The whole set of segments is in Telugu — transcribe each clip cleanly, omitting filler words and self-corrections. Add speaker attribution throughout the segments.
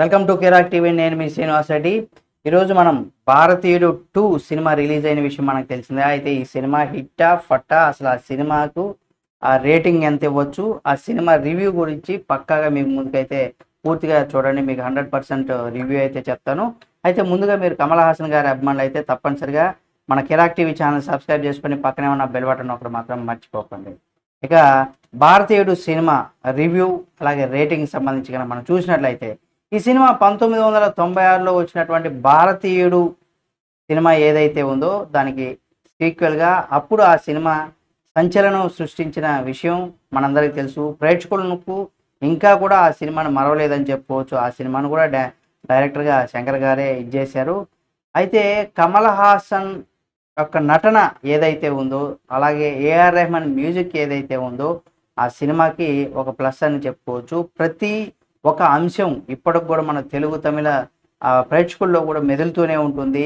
Speaker 1: Welcome to Kirik TV. నేను మీ శ్రీనివాస్ రెడ్డి. ఈరోజు మనం భారతీయుడు 2 సినిమా రిలీజ్ అయిన విషయం మనకు తెలిసిందే. అయితే ఈ సినిమా హిట్టా ఫట్టా, అసలు ఆ సినిమాకు ఆ రేటింగ్ ఎంత ఇవ్వచ్చు, ఆ సినిమా రివ్యూ గురించి పక్కాగా మీకు ముందుకైతే పూర్తిగా చూడండి. మీకు 100% రివ్యూ అయితే చెప్తాను. అయితే ముందుగా మీరు కమల్ హాసన్ గారి అభిమానులు అయితే తప్పనిసరిగా మన కిరాక్ టీవీ ఛానల్ సబ్స్క్రైబ్ చేసుకొని పక్కనే ఉన్న బెల్ బటన్ ఒకటి మాత్రం మర్చిపోకండి. ఇక భారతీయుడు సినిమా రివ్యూ అలాగే రేటింగ్ సంబంధించి కనుక మనం చూసినట్లయితే, ఈ సినిమా 1996లో వచ్చినటువంటి భారతీయుడు సినిమా ఏదైతే ఉందో దానికి సీక్వెల్గా అప్పుడు ఆ సినిమా సంచలనం సృష్టించిన విషయం మనందరికీ తెలుసు. ప్రేక్షకులకు ఇంకా కూడా ఆ సినిమాను మరవలేదని చెప్పుకోవచ్చు. ఆ సినిమాను కూడా డైరెక్టర్గా శంకర్ గారే ఇచ్చేశారు. అయితే కమల్ హాసన్ యొక్క నటన ఏదైతే ఉందో, అలాగే ఏఆర్ రెహమాన్ మ్యూజిక్ ఏదైతే ఉందో, ఆ సినిమాకి ఒక ప్లస్ అని చెప్పుకోవచ్చు. ప్రతి ఒక అంశం ఇప్పటికి కూడా మన తెలుగు తమిళ ప్రేక్షకుల్లో కూడా మెదులుతూనే ఉంటుంది.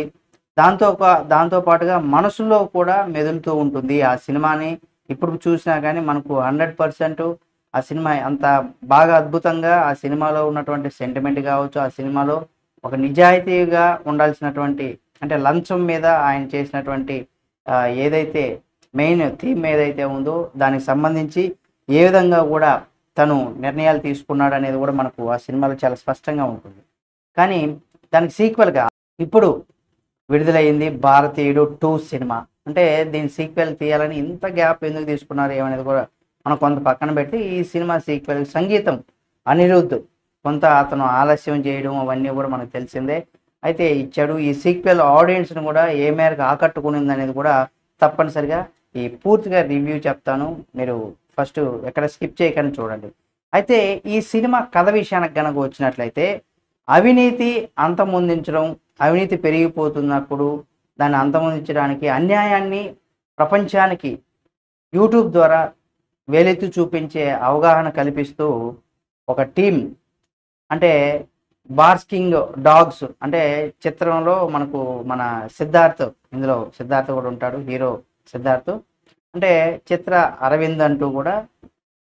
Speaker 1: దాంతో పాటుగా మనసులో కూడా మెదులుతూ ఉంటుంది. ఆ సినిమాని ఇప్పుడు చూసినా కానీ మనకు 100% ఆ సినిమా అంత బాగా అద్భుతంగా ఆ సినిమాలో ఉన్నటువంటి సెంటిమెంట్ కావచ్చు, ఆ సినిమాలో ఒక నిజాయితీగా ఉండాల్సినటువంటి, అంటే లంచం మీద ఆయన చేసినటువంటి ఏదైతే మెయిన్ థీమ్ ఏదైతే ఉందో దానికి సంబంధించి ఏ విధంగా కూడా తను నిర్ణయాలు తీసుకున్నాడు అనేది కూడా మనకు ఆ సినిమాలో చాలా స్పష్టంగా ఉంటుంది. కానీ దానికి సీక్వెల్గా ఇప్పుడు విడుదలైంది భారతీయుడు 2 సినిమా. అంటే దీని సీక్వెల్ తీయాలని ఇంత గ్యాప్ ఎందుకు తీసుకున్నారు ఏమనేది కూడా మనం కొంత పక్కన పెట్టి, ఈ సినిమా సీక్వెల్ సంగీతం అనిరుద్ధ్ కొంత అతను ఆలస్యం చేయడం అవన్నీ కూడా మనకు తెలిసిందే. అయితే ఇచ్చాడు. ఈ సీక్వెల్ ఆడియన్స్ను కూడా ఏ మేరకు ఆకట్టుకునింది అనేది కూడా తప్పనిసరిగా ఈ పూర్తిగా రివ్యూ చెప్తాను. మీరు ఫస్ట్ ఎక్కడ స్కిప్ చేయకుండా చూడండి. అయితే ఈ సినిమా కథ విషయానికి కనుక వచ్చినట్లయితే, అవినీతి అంతమొందించడం, అవినీతి పెరిగిపోతున్నప్పుడు దాన్ని అంతమొందించడానికి, అన్యాయాన్ని ప్రపంచానికి యూట్యూబ్ ద్వారా వేలెత్తి చూపించే అవగాహన కల్పిస్తూ ఒక టీం, అంటే బార్కింగ్ డాగ్స్, అంటే చిత్రంలో మనకు మన సిద్ధార్థ్, ఇందులో సిద్ధార్థ్ కూడా ఉంటాడు, హీరో సిద్ధార్థ్. అంటే చిత్ర అరవింద్ అంటూ కూడా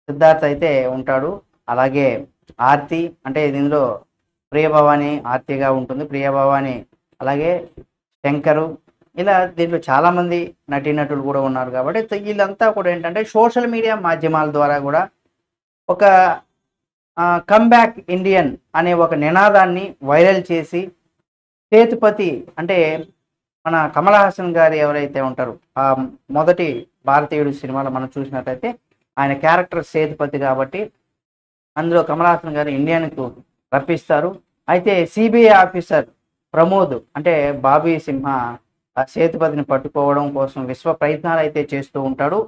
Speaker 1: సిద్ధార్థ్ అయితే ఉంటాడు. అలాగే ఆర్తి, అంటే ఇందులో ప్రియభవాని ఆర్తిగా ఉంటుంది, ప్రియభవాని అలాగే శంకరు, ఇలా దీంట్లో చాలామంది నటీనటులు కూడా ఉన్నారు. కాబట్టి వీళ్ళంతా కూడా ఏంటంటే సోషల్ మీడియా మాధ్యమాల ద్వారా కూడా ఒక కమ్బ్యాక్ ఇండియన్ అనే ఒక నినాదాన్ని వైరల్ చేసి, సేతుపతి అంటే మన కమల్ హాసన్ గారు ఎవరైతే ఉంటారో ఆ మొదటి భారతీయుడు సినిమాలో మనం చూసినట్లయితే ఆయన క్యారెక్టర్ సేతుపతి కాబట్టి అందులో కమల్ హాసన్ గారు ఇండియన్కు రప్పిస్తారు. అయితే సిబిఐ ఆఫీసర్ ప్రమోద్, అంటే బాబీ సింహ ఆ సేతుపతిని పట్టుకోవడం కోసం విశ్వ ప్రయత్నాలు అయితే చేస్తూ ఉంటాడు.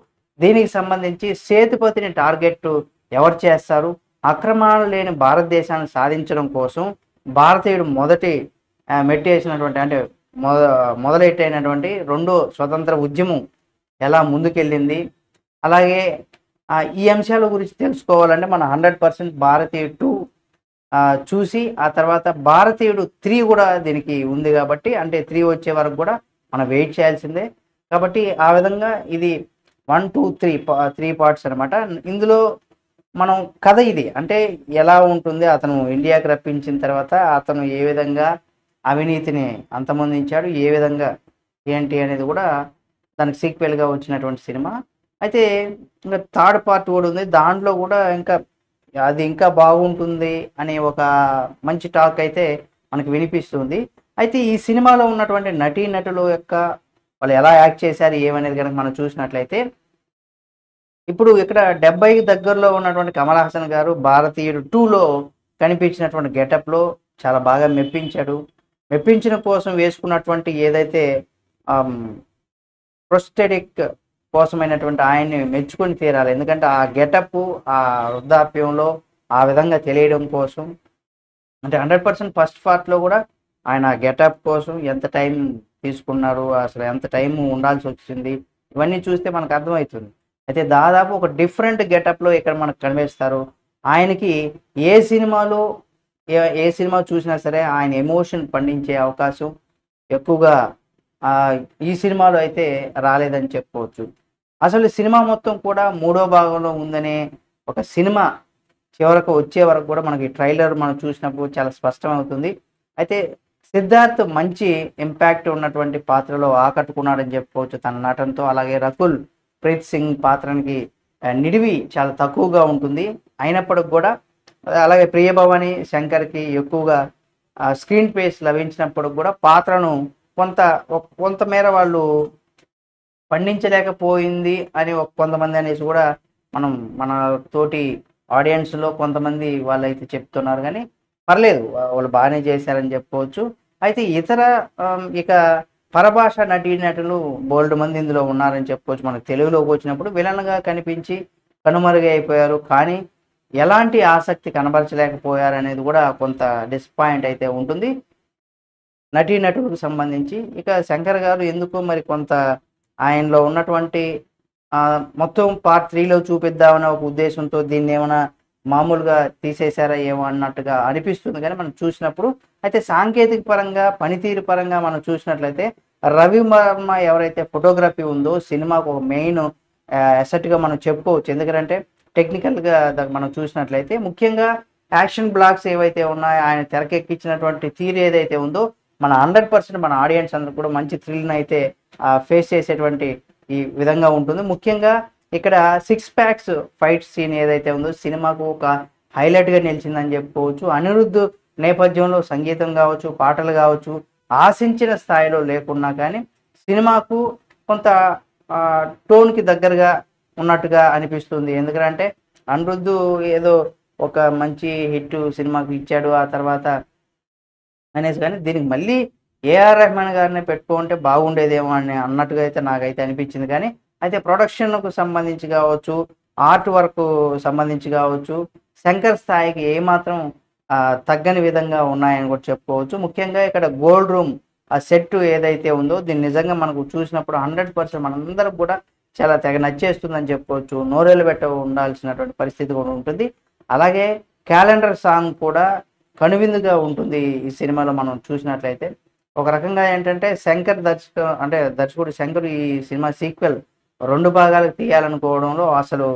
Speaker 1: దీనికి సంబంధించి సేతుపతిని టార్గెట్ ఎవరు చేస్తారు, అక్రమాలు లేని భారతదేశాన్ని సాధించడం కోసం భారతీయుడు మొదటి మెట్టేసినటువంటి, అంటే మొదలెట్టైనటువంటి రెండో స్వతంత్ర ఉద్యమం ఎలా ముందుకెళ్ళింది, అలాగే ఈ అంశాల గురించి తెలుసుకోవాలంటే మన 100% భారతీయుడు 2 చూసి ఆ తర్వాత భారతీయుడు 3 కూడా దీనికి ఉంది కాబట్టి, అంటే 3 వచ్చే వరకు కూడా మనం వెయిట్ చేయాల్సిందే. కాబట్టి ఆ విధంగా ఇది 1, 2, 3 పార్ట్స్ అనమాట. ఇందులో మనం కథ ఇది అంటే ఎలా ఉంటుంది, అతను ఇండియాకి రప్పించిన తర్వాత అతను ఏ విధంగా అవినీతిని అంతమొందించాడు, ఏ విధంగా ఏంటి అనేది కూడా దానికి సీక్వెల్గా వచ్చినటువంటి సినిమా. అయితే ఇంకా థర్డ్ పార్ట్ కూడా ఉంది. దాంట్లో కూడా అది ఇంకా బాగుంటుంది అనే ఒక మంచి టాక్ అయితే మనకు వినిపిస్తుంది. అయితే ఈ సినిమాలో ఉన్నటువంటి నటీనటుల యొక్క వాళ్ళు ఎలా యాక్ట్ చేశారు ఏమనేది కనుక మనం చూసినట్లయితే, ఇప్పుడు ఇక్కడ 70 దగ్గరలో ఉన్నటువంటి కమల్ హాసన్ గారు భారతీయుడు 2లో కనిపించినటువంటి గెటప్లో చాలా బాగా మెప్పించాడు. మెప్పించిన కోసం వేసుకున్నటువంటి ఏదైతే ప్రొస్థెటిక్ కోసమైనటువంటి ఆయన్ని మెచ్చుకొని తీరాలి. ఎందుకంటే ఆ గెటప్ ఆ వృద్ధాప్యంలో ఆ విధంగా తెలియడం కోసం, అంటే 100% ఫస్ట్ పార్ట్లో కూడా ఆయన గెటప్ కోసం ఎంత టైం తీసుకున్నారు, అసలు ఎంత టైం ఉండాల్సి వచ్చింది, ఇవన్నీ చూస్తే మనకు అర్థమవుతుంది. అయితే దాదాపు ఒక డిఫరెంట్ గెటప్లో ఇక్కడ మనకు కనిపిస్తారు. ఆయనకి ఏ సినిమాలో ఏ సినిమా చూసినా సరే ఆయన ఎమోషన్ పండించే అవకాశం ఎక్కువగా ఈ సినిమాలో అయితే రాలేదని చెప్పుకోవచ్చు. అసలు సినిమా మొత్తం కూడా మూడో భాగంలో ఉందనే ఒక సినిమా చివరకు వచ్చే వరకు కూడా మనకి ట్రైలర్ మనం చూసినప్పుడు చాలా స్పష్టమవుతుంది. అయితే సిద్ధార్థ్ మంచి ఇంపాక్ట్ ఉన్నటువంటి పాత్రలో ఆకట్టుకున్నాడని చెప్పుకోవచ్చు తన నటనతో. అలాగే రకుల్ ప్రీత్ సింగ్ పాత్రనికి నిడివి చాలా తక్కువగా ఉంటుంది. అయినప్పటికి కూడా అలాగే ప్రియభవాని శంకర్‌కి ఎక్కువగా స్క్రీన్ స్పేస్ లభించినప్పుడు కూడా పాత్రను కొంత కొంతమేర వాళ్ళు పండించలేకపోయింది అని కొంతమంది అనేసి కూడా మనం మన తోటి ఆడియన్స్‌లో కొంతమంది వాళ్ళైతే చెప్తున్నారు గానీ, పర్లేదు వాళ్ళు బానే చేశారని చెప్పుకోవచ్చు. అయితే ఇతర ఇక పరభాష నటీనటులు బోలెడు మంది ఇందులో ఉన్నారని చెప్పుకోవచ్చు. మనకు తెలుగులోకి వచ్చినప్పుడు విలన్‌గా కనిపించి కనుమరుగైపోయారు. కానీ ఎలాంటి ఆసక్తి కనబరచలేకపోయారనేది కూడా కొంత డిసప్పాయింట్ అయితే ఉంటుంది నటీనటులకు సంబంధించి. ఇక శంకర్ గారు ఎందుకో మరి కొంత ఆయనలో ఉన్నటువంటి మొత్తం పార్ట్ 3లో చూపిద్దామన్న ఒక ఉద్దేశంతో దీన్నేమన్నా మామూలుగా తీసేశారా ఏమో అన్నట్టుగా అనిపిస్తుంది గానీ మనం చూసినప్పుడు. అయితే సాంకేతిక పరంగా, పనితీరు పరంగా మనం చూసినట్లయితే రవి వర్మ ఎవరైతే ఫోటోగ్రఫీ ఉందో సినిమాకు ఒక మెయిన్ అసెట్‌గా మనం చెప్పుకోవచ్చు. ఎందుకంటే టెక్నికల్‌గా మనం చూసినట్లయితే ముఖ్యంగా యాక్షన్ బ్లాక్స్ ఏవైతే ఉన్నాయో ఆయన తెరకెక్కించినటువంటి తీరు ఏదైతే ఉందో మన 100% మన ఆడియన్స్ అందరూ కూడా మంచి థ్రిల్‌నైతే ఫేస్ చేసేటువంటి ఈ విధంగా ఉంటుంది. ముఖ్యంగా ఇక్కడ 6 ప్యాక్స్ ఫైట్ సీన్ ఏదైతే ఉందో సినిమాకు ఒక హైలైట్‌గా నిలిచిందని చెప్పుకోవచ్చు. అనిరుద్ నేపథ్యంలో సంగీతం కావచ్చు, పాటలు కావచ్చు ఆశించిన స్థాయిలో లేకున్నా కానీ సినిమాకు కొంత టోన్‌కి దగ్గరగా ఉన్నట్టుగా అనిపిస్తుంది. ఎందుకంటే అనిరుద్ ఏదో ఒక మంచి హిట్ సినిమాకు ఇచ్చాడు ఆ తర్వాత అనేసి కానీ దీనికి మళ్ళీ ఏఆర్ రెహమాన్ గారిని పెట్టుకుంటే బాగుండేదేమో అని అన్నట్టుగా అయితే నాకైతే అనిపించింది. కానీ అయితే ప్రొడక్షన్‌కు సంబంధించి కావచ్చు, ఆర్ట్ వర్క్ సంబంధించి కావచ్చు, శంకర్ స్థాయికి ఏమాత్రం తగ్గని విధంగా ఉన్నాయని కూడా చెప్పుకోవచ్చు. ముఖ్యంగా ఇక్కడ గోల్డ్ రూమ్ ఆ సెట్ ఏదైతే ఉందో దీన్ని నిజంగా మనకు చూసినప్పుడు 100% మనందరికి కూడా చాలా తెగ నచ్చేస్తుందని చెప్పుకోవచ్చు. నోరెళ్ళబెట్ట ఉండాల్సినటువంటి పరిస్థితి కూడా ఉంటుంది. అలాగే క్యాలెండర్ సాంగ్ కూడా కనువిందుగా ఉంటుంది ఈ సినిమాలో మనం చూసినట్లయితే. ఒక రకంగా ఏంటంటే శంకర్ దర్శకుడు శంకర్ ఈ సినిమా సీక్వెల్ 2 భాగాలకు తీయాలనుకోవడంలో అసలు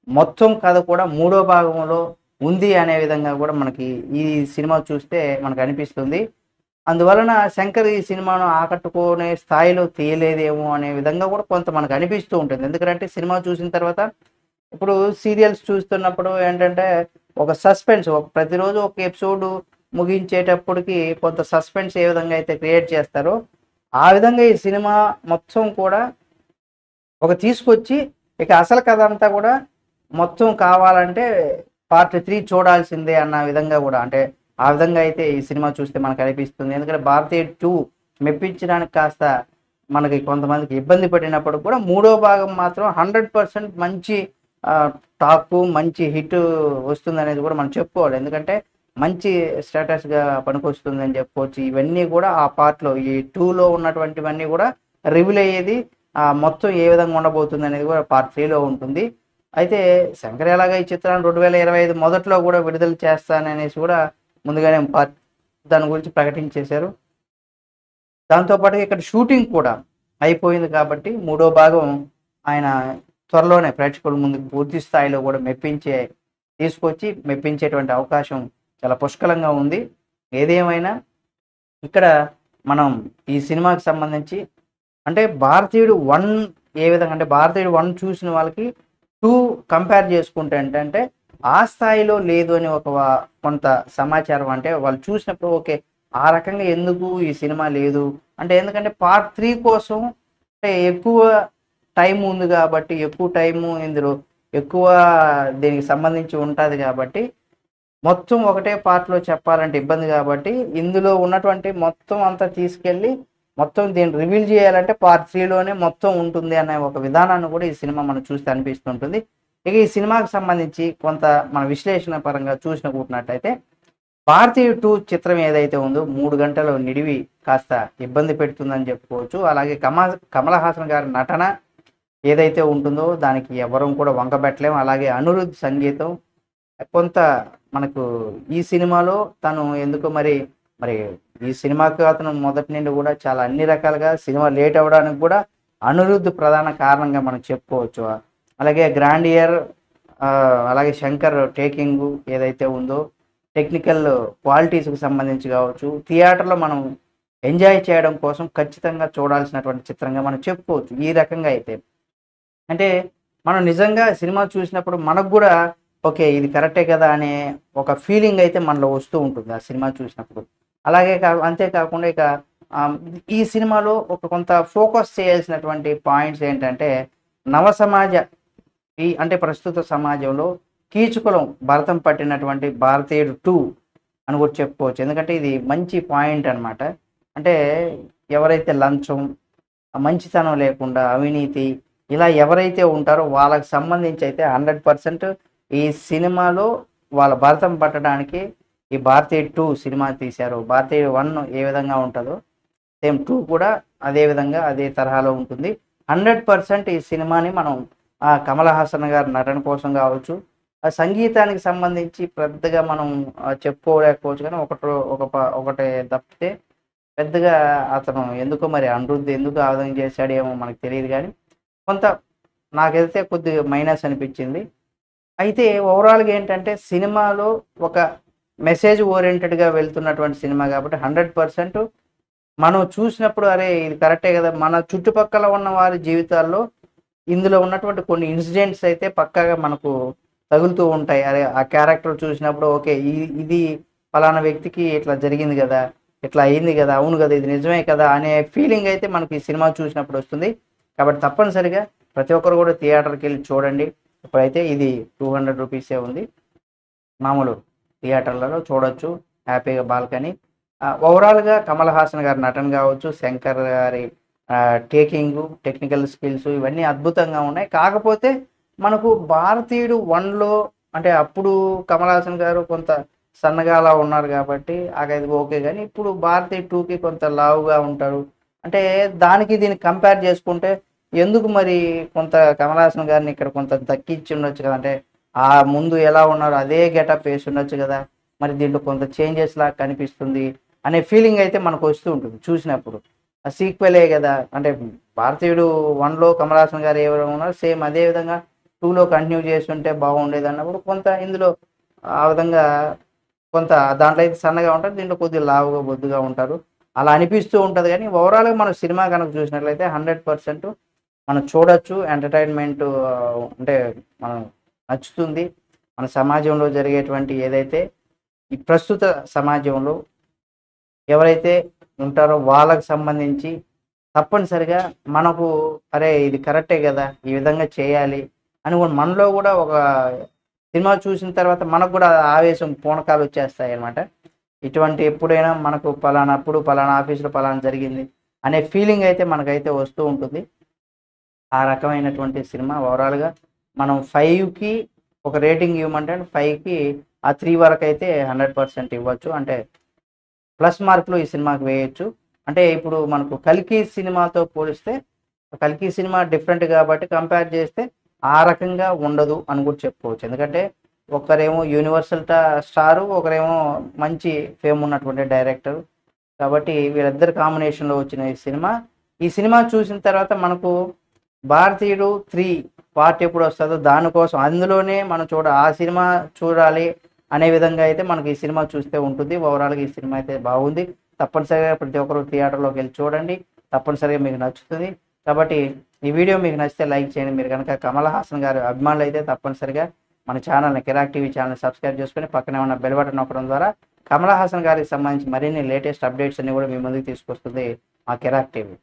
Speaker 1: మొత్తం కథ కూడా మూడో భాగంలో ఉంది అనే విధంగా కూడా మనకి ఈ సినిమా చూస్తే మనకు అనిపిస్తుంది. అందువలన శంకర్ ఈ సినిమాను ఆకట్టుకునే స్థాయిలో తీయలేదేమో అనే విధంగా కూడా కొంత మనకు అనిపిస్తూ ఉంటుంది. ఎందుకంటే సినిమా చూసిన తర్వాత ఇప్పుడు సీరియల్స్ చూస్తున్నప్పుడు ఏంటంటే ఒక సస్పెన్స్ ప్రతిరోజు ఒక ఎపిసోడ్ ముగించేటప్పటికి కొంత సస్పెన్స్ ఏ విధంగా అయితే క్రియేట్ చేస్తారో ఆ విధంగా ఈ సినిమా మొత్తం కూడా ఒక తీసుకొచ్చి ఇక అసలు కథ అంతా కూడా మొత్తం కావాలంటే పార్ట్ 3 చూడాల్సిందే అన్న విధంగా కూడా అంటే ఆ విధంగా అయితే ఈ సినిమా చూస్తే మనకు అనిపిస్తుంది. ఎందుకంటే భారతీయ 2 మెప్పించడానికి కాస్త మనకి కొంతమందికి ఇబ్బంది పడినప్పుడు కూడా మూడో భాగం మాత్రం 100% మంచి టాక్ మంచి హిట్ వస్తుంది అనేది కూడా మనం చెప్పుకోవాలి. ఎందుకంటే మంచి స్టేటస్గా పనికొస్తుందని చెప్పుకోవచ్చు. ఇవన్నీ కూడా ఆ పార్ట్లో ఈ 2లో ఉన్నటువంటివన్నీ కూడా రివీల్ అయ్యేది మొత్తం ఏ విధంగా ఉండబోతుంది అనేది కూడా పార్ట్ 3లో ఉంటుంది. అయితే శంకర్ ఎలాగా ఈ చిత్రాన్ని 2025 మొదట్లో కూడా విడుదల చేస్తాననేసి కూడా ముందుగానే దాని గురించి ప్రకటించేశారు. దాంతోపాటు ఇక్కడ షూటింగ్ కూడా అయిపోయింది కాబట్టి మూడో భాగం ఆయన త్వరలోనే ప్రేక్షకుల ముందుకు పూర్తి స్థాయిలో కూడా తీసుకొచ్చి మెప్పించేటువంటి అవకాశం చాలా పుష్కలంగా ఉంది. ఏదేమైనా ఇక్కడ మనం ఈ సినిమాకి సంబంధించి అంటే భారతీయుడు 1 ఏ విధంగా అంటే భారతీయుడు 1 చూసిన వాళ్ళకి 2 కంపేర్ చేసుకుంటే ఏంటంటే ఆ స్థాయిలో లేదు అని కొంత సమాచారం అంటే వాళ్ళు చూసినప్పుడు ఓకే ఆ రకంగా ఎందుకు ఈ సినిమా లేదు అంటే ఎందుకంటే పార్ట్ 3 కోసం అంటే ఎక్కువ టైం ఉంది కాబట్టి ఎక్కువ టైము ఇందులో ఎక్కువ దీనికి సంబంధించి ఉంటుంది కాబట్టి మొత్తం ఒకటే పార్ట్లో చెప్పాలంటే ఇబ్బంది కాబట్టి ఇందులో ఉన్నటువంటి మొత్తం అంతా తీసుకెళ్ళి మొత్తం దీన్ని రివీల్ చేయాలంటే పార్ట్ 3లోనే మొత్తం ఉంటుంది అనే ఒక విధానాన్ని కూడా ఈ సినిమా మనం చూస్తే అనిపిస్తుంటుంది. ఇక ఈ సినిమాకి సంబంధించి కొంత మన విశ్లేషణ పరంగా చూసినట్లయితే భారతీయ 2 చిత్రం ఏదైతే ఉందో 3 గంటలు నిడివి కాస్త ఇబ్బంది పెడుతుందని చెప్పుకోవచ్చు. అలాగే కమల్ హాసన్ గారి నటన ఏదైతే ఉంటుందో దానికి ఎవరం కూడా వంకబెట్టలేము. అలాగే అనిరుద్ సంగీతం కొంత మనకు ఈ సినిమాలో తను ఎందుకో మరి ఈ సినిమాకి అతను మొదటి నుండి కూడా చాలా అన్ని రకాలుగా సినిమా లేట్ అవ్వడానికి కూడా అనిరుద్ ప్రధాన కారణంగా మనం చెప్పుకోవచ్చు. అలాగే గ్రాండియర్ అలాగే శంకర్ టేకింగ్ ఏదైతే ఉందో టెక్నికల్ క్వాలిటీస్కి సంబంధించి కావచ్చు, థియేటర్లో మనం ఎంజాయ్ చేయడం కోసం ఖచ్చితంగా చూడాల్సినటువంటి చిత్రంగా మనం చెప్పుకోవచ్చు. ఈ రకంగా అయితే అంటే మనం నిజంగా సినిమా చూసినప్పుడు మనకు కూడా ఓకే ఇది కరెక్టే కదా అనే ఒక ఫీలింగ్ అయితే మనలో వస్తూ ఉంటుంది ఆ సినిమా చూసినప్పుడు. అలాగే అంతేకాకుండా ఇక ఈ సినిమాలో ఒక కొంత ఫోకస్ చేయాల్సినటువంటి పాయింట్స్ ఏంటంటే నవ సమాజ అంటే ప్రస్తుత సమాజంలో కీచుకులం భరతం పట్టినటువంటి భారతీయుడు 2 అని కూడా చెప్పుకోవచ్చు. ఎందుకంటే ఇది మంచి పాయింట్ అనమాట. అంటే ఎవరైతే లంచం, మంచితనం లేకుండా అవినీతి ఇలా ఎవరైతే ఉంటారో వాళ్ళకి సంబంధించి అయితే 100% ఈ సినిమాలో వాళ్ళ భరతం పట్టడానికి ఈ భారతీయుడు 2 సినిమా తీశారు. భారతీయుడు 1 ఏ విధంగా ఉంటుందో సేమ్ 2 కూడా అదే విధంగా అదే తరహాలో ఉంటుంది. 100% ఈ సినిమాని మనం కమల్ హాసన్ గారి నటన కోసం కావచ్చు, ఆ సంగీతానికి సంబంధించి పెద్దగా మనం చెప్పుకోలేకపోవచ్చు. కానీ ఒకటి తప్పితే పెద్దగా అతను ఎందుకో మరి అనిరుద్ధ్ ఎందుకు ఆ విధంగా చేశాడు ఏమో మనకు తెలియదు. కానీ కొంత నాకైతే కొద్దిగా మైనస్ అనిపించింది. అయితే ఓవరాల్గా ఏంటంటే సినిమాలో ఒక మెసేజ్ ఓరియంటెడ్గా వెళ్తున్నటువంటి సినిమా కాబట్టి 100% మనం చూసినప్పుడు అరే ఇది కరెక్టే కదా, మన చుట్టుపక్కల ఉన్న వారి జీవితాల్లో ఇందులో ఉన్నటువంటి కొన్ని ఇన్సిడెంట్స్ అయితే పక్కాగా మనకు తగులుతూ ఉంటాయి. అరే ఆ క్యారెక్టర్ చూసినప్పుడు ఓకే ఇది ఫలానా వ్యక్తికి ఇట్లా జరిగింది కదా, ఇట్లా అయింది కదా, అవును కదా, ఇది నిజమే కదా అనే ఫీలింగ్ అయితే మనకి ఈ సినిమా చూసినప్పుడు వస్తుంది. కాబట్టి తప్పనిసరిగా ప్రతి ఒక్కరు కూడా థియేటర్కి వెళ్ళి చూడండి. ఇప్పుడైతే ఇది 200 రూపీసే ఉంది. మామూలు థియేటర్లలో చూడొచ్చు హ్యాపీగా బాల్కనీ. ఓవరాల్గా కమల్ హాసన్ గారి నటన కావచ్చు, శంకర్ గారి టేకింగ్, టెక్నికల్ స్కిల్స్ ఇవన్నీ అద్భుతంగా ఉన్నాయి. కాకపోతే మనకు భారతీయుడు 1లో అంటే అప్పుడు కమల్ హాసన్ గారు కొంత సన్నగా అలా ఉన్నారు కాబట్టి అది ఓకే. కానీ ఇప్పుడు భారతీయుడు 2కి కొంత లావుగా ఉంటారు. అంటే దానికి దీనికి కంపేర్ చేసుకుంటే ఎందుకు మరి కొంత కమల్ హాసన్ గారిని ఇక్కడ కొంత తగ్గించి ఉండొచ్చు కదా. అంటే ఆ ముందు ఎలా ఉన్నారు అదే గెటప్ వేసి ఉండొచ్చు కదా, మరి దీంట్లో కొంత చేంజెస్ లాగా కనిపిస్తుంది అనే ఫీలింగ్ అయితే మనకు వస్తూ ఉంటుంది చూసినప్పుడు. ఆ సీక్వెలే కదా, అంటే భారతీయుడు 1లో కమల్ హాసన్ గారు ఎవరు ఉన్నారు సేమ్ అదే విధంగా 2లో కంటిన్యూ చేస్తుంటే బాగుండేది అన్నప్పుడు కొంత ఇందులో ఆ విధంగా కొంత దాంట్లో అయితే సన్నగా ఉంటారు, దీంట్లో కొద్దిగా లావుగా బొద్దుగా ఉంటారు అలా అనిపిస్తూ ఉంటుంది. కానీ ఓవరాల్గా మనం సినిమా కనుక చూసినట్లయితే 100% మనం చూడొచ్చు. ఎంటర్టైన్మెంట్ అంటే మనం నచ్చుతుంది. మన సమాజంలో జరిగేటువంటి ఏదైతే ఈ ప్రస్తుత సమాజంలో ఎవరైతే ఉంటారో వాళ్ళకి సంబంధించి తప్పనిసరిగా మనకు అరే ఇది కరెక్టే కదా, ఈ విధంగా చేయాలి అని మనలో కూడా ఒక సినిమా చూసిన తర్వాత మనకు కూడా ఆవేశం పూనకాలు వచ్చేస్తాయి అన్నమాట. ఇటువంటి ఎప్పుడైనా మనకు పలానప్పుడు పలానా ఆఫీసులో పలానా జరిగింది అనే ఫీలింగ్ అయితే మనకైతే వస్తూ ఉంటుంది. ఆ రకమైనటువంటి సినిమా ఓవరాల్గా మనం 5కి ఒక రేటింగ్ ఇవ్వమంటే 5కి ఆ 3 వరకు అయితే 100% ఇవ్వచ్చు. అంటే ప్లస్ మార్కులు ఈ సినిమాకి వేయొచ్చు. అంటే ఇప్పుడు మనకు కల్కి సినిమాతో పోలిస్తే కల్కి సినిమా డిఫరెంట్ కాబట్టి కంపేర్ చేస్తే ఆ రకంగా ఉండదు అని కూడా చెప్పుకోవచ్చు. ఎందుకంటే ఒకరేమో యూనివర్సల్ స్టారు, ఒకరేమో మంచి ఫేమ్ ఉన్నటువంటి డైరెక్టర్. కాబట్టి వీళ్ళిద్దరు కాంబినేషన్లో వచ్చిన ఈ సినిమా చూసిన తర్వాత మనకు భారతీయుడు 3 పార్ట్ ఎప్పుడు వస్తుందో దానికోసం అందులోనే మనం ఆ సినిమా చూడాలి అనే విధంగా అయితే మనకి ఈ సినిమా చూస్తే ఉంటుంది. ఓవరాల్గా ఈ సినిమా అయితే బాగుంది. తప్పనిసరిగా ప్రతి ఒక్కరు థియేటర్లోకి వెళ్ళి చూడండి, తప్పనిసరిగా మీకు నచ్చుతుంది. కాబట్టి ఈ వీడియో మీకు నచ్చితే లైక్ చేయండి. మీరు కనుక కమల్ హాసన్ గారి అభిమానులు అయితే తప్పనిసరిగా మన ఛానల్ని కిరాక్ టీవీ ఛానల్ సబ్స్క్రైబ్ చేసుకొని పక్కనే ఉన్న బెల్ బటన్ నొక్కడం ద్వారా కమల్ హాసన్ గారికి సంబంధించి మరిన్ని లేటెస్ట్ అప్డేట్స్ అన్ని కూడా మీ ముందుకు తీసుకొస్తుంది మా కిరాక్ టీవీ.